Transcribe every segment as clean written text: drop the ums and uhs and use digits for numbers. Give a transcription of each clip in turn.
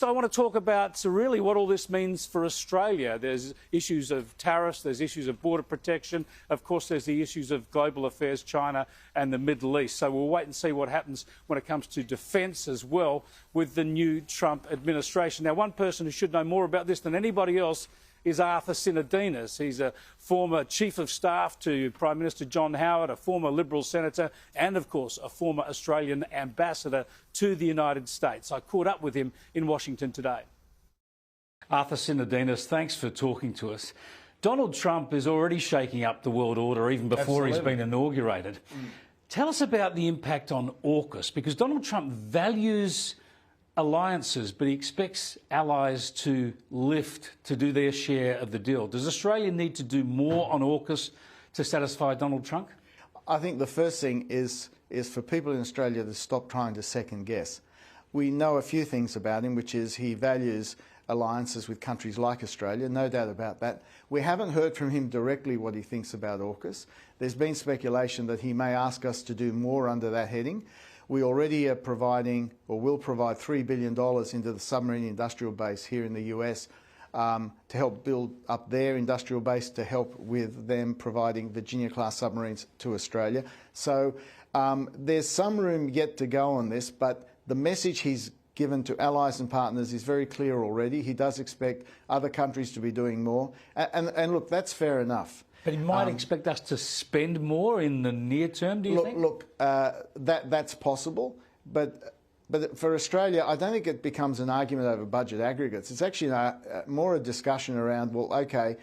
I want to talk about really what all this means for Australia. There's issues of tariffs, there's issues of border protection. Of course, there's the issues of global affairs, China and the Middle East. So we'll wait and see what happens when it comes to defence as well with the new Trump administration. Now, one person who should know more about this than anybody else is Arthur Sinodinos. He's a former Chief of Staff to Prime Minister John Howard, a former Liberal Senator and, of course, a former Australian Ambassador to the United States. I caught up with him in Washington today. Arthur Sinodinos, thanks for talking to us. Donald Trump is already shaking up the world order even before he's been inaugurated. Tell us about the impact on AUKUS, because Donald Trump values alliances, but he expects allies to lift, to do their share of the deal. Does Australia need to do more on AUKUS to satisfy Donald Trump? I think the first thing is for people in Australia to stop trying to second guess. We know a few things about him, which is he values alliances with countries like Australia, no doubt about that. We haven't heard from him directly what he thinks about AUKUS. There's been speculation that he may ask us to do more under that heading. We already are providing, or will provide, $3 billion into the submarine industrial base here in the US to help build up their industrial base, to help with them providing Virginia-class submarines to Australia. So there's some room yet to go on this, but the message he's given to allies and partners is very clear already. He does expect other countries to be doing more. And look, that's fair enough. But he might expect us to spend more in the near term, do you think? Look, that's possible. But for Australia, I don't think it becomes an argument over budget aggregates. It's actually more a discussion around, well, OK,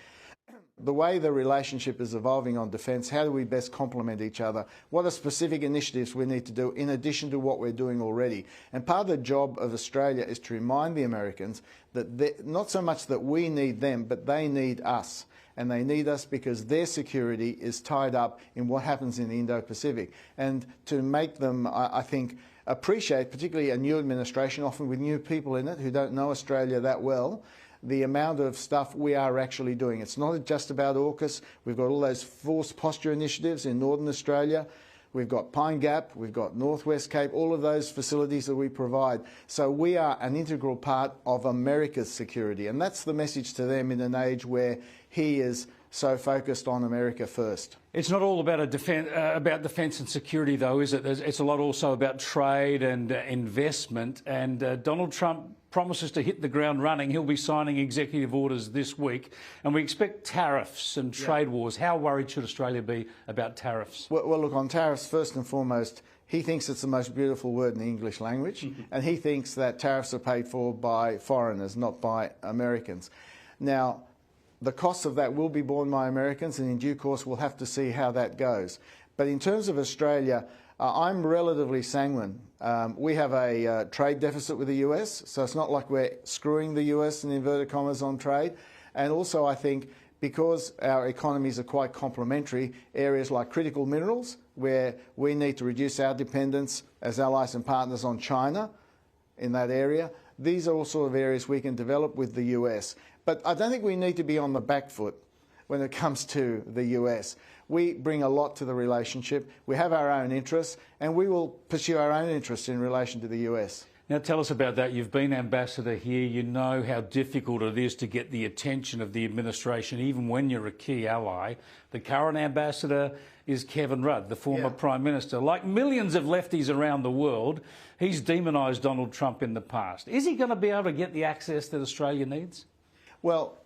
the way the relationship is evolving on defence, how do we best complement each other? What are specific initiatives we need to do in addition to what we're doing already? And part of the job of Australia is to remind the Americans that not so much that we need them, but they need us. And they need us because their security is tied up in what happens in the Indo-Pacific. And to make them, I think, appreciate, particularly a new administration, often with new people in it who don't know Australia that well, the amount of stuff we are actually doing. It's not just about AUKUS. We've got all those force posture initiatives in Northern Australia. We've got Pine Gap, we've got Northwest Cape, all of those facilities that we provide. So we are an integral part of America's security. And that's the message to them in an age where he is so focused on America first. It's not all about defence and security, though, is it? It's a lot also about trade and investment. And Donald Trump promises to hit the ground running. He'll be signing executive orders this week. And we expect tariffs and trade wars. How worried should Australia be about tariffs? Well, look, on tariffs, first and foremost, he thinks it's the most beautiful word in the English language. And he thinks that tariffs are paid for by foreigners, not by Americans. Now, the costs of that will be borne by Americans, and in due course we'll have to see how that goes. But in terms of Australia, I'm relatively sanguine. We have a trade deficit with the US, so it's not like we're screwing the US in inverted commas on trade. And also I think because our economies are quite complementary, areas like critical minerals, where we need to reduce our dependence as allies and partners on China in that area, these are all sort of areas we can develop with the US. But I don't think we need to be on the back foot when it comes to the US. We bring a lot to the relationship. We have our own interests, and we will pursue our own interests in relation to the US. Now, tell us about that. You've been ambassador here. You know how difficult it is to get the attention of the administration, even when you're a key ally. The current ambassador is Kevin Rudd, the former Prime Minister. Like millions of lefties around the world, he's demonised Donald Trump in the past. Is he going to be able to get the access that Australia needs? Well,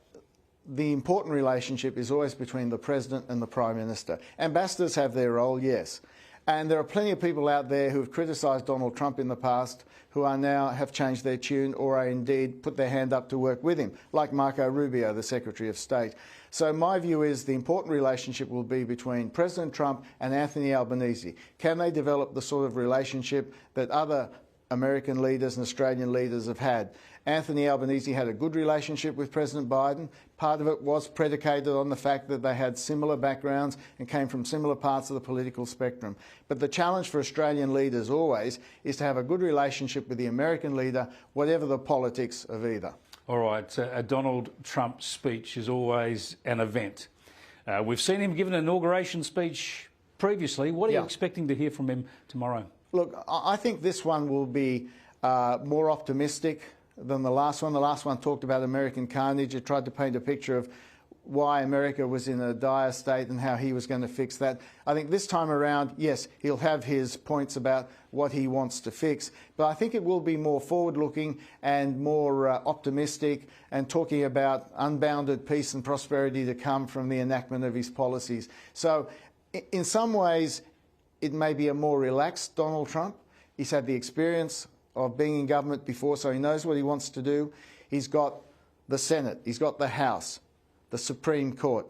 the important relationship is always between the President and the Prime Minister. Ambassadors have their role, yes. And there are plenty of people out there who have criticised Donald Trump in the past who are now have changed their tune or are indeed put their hand up to work with him, like Marco Rubio, the Secretary of State. So my view is the important relationship will be between President Trump and Anthony Albanese. Can they develop the sort of relationship that other American leaders and Australian leaders have had? Anthony Albanese had a good relationship with President Biden. Part of it was predicated on the fact that they had similar backgrounds and came from similar parts of the political spectrum. But the challenge for Australian leaders always is to have a good relationship with the American leader, whatever the politics of either. All right, a Donald Trump speech is always an event. We've seen him give an inauguration speech previously. What are you expecting to hear from him tomorrow? Look, I think this one will be more optimistic, than the last one. The last one talked about American carnage. It tried to paint a picture of why America was in a dire state and how he was going to fix that. I think this time around, yes, he'll have his points about what he wants to fix, but I think it will be more forward-looking and more optimistic, and talking about unbounded peace and prosperity to come from the enactment of his policies. So in some ways, it may be a more relaxed Donald Trump. He's had the experience of being in government before, so he knows what he wants to do. He's got the Senate, he's got the House, the Supreme Court,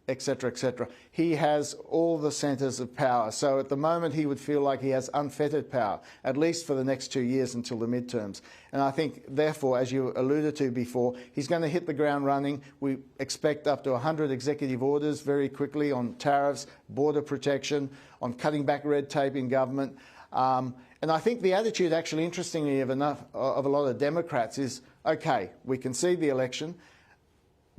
etc., etc. He has all the centres of power. So at the moment, he would feel like he has unfettered power, at least for the next 2 years until the midterms. And I think, therefore, as you alluded to before, he's going to hit the ground running. We expect up to 100 executive orders very quickly on tariffs, border protection, on cutting back red tape in government. And I think the attitude, actually, interestingly, of a lot of Democrats is, OK, we concede the election,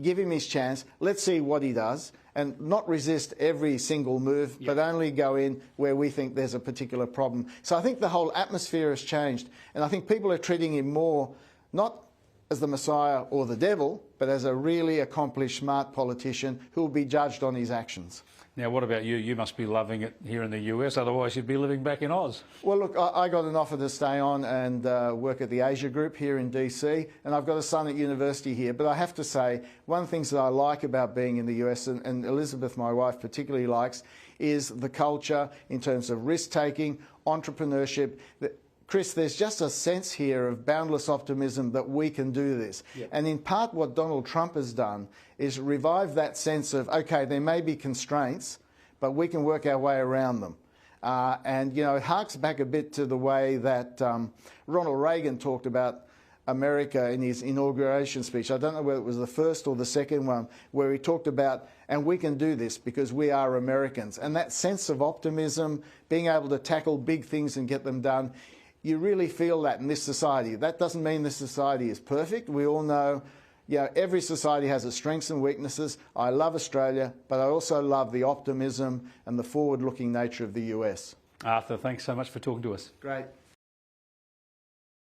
give him his chance, let's see what he does, and not resist every single move, but only go in where we think there's a particular problem. So I think the whole atmosphere has changed, and I think people are treating him more, not as the Messiah or the devil, but as a really accomplished, smart politician who will be judged on his actions. Now, what about you? You must be loving it here in the US, otherwise you'd be living back in Oz. Well, look, I got an offer to stay on and work at the Asia Group here in DC, and I've got a son at university here. But I have to say, one of the things that I like about being in the US, and Elizabeth, my wife, particularly likes, is the culture in terms of risk-taking, entrepreneurship. Chris, there's just a sense here of boundless optimism that we can do this. Yep. And in part what Donald Trump has done is revive that sense of, OK, there may be constraints, but we can work our way around them. And, you know, it harks back a bit to the way that Ronald Reagan talked about America in his inauguration speech. I don't know whether it was the first or the second one, where he talked about, and we can do this because we are Americans. And that sense of optimism, being able to tackle big things and get them done, you really feel that in this society. That doesn't mean this society is perfect. We all know, you know, every society has its strengths and weaknesses. I love Australia, but I also love the optimism and the forward-looking nature of the US. Arthur, thanks so much for talking to us. Great.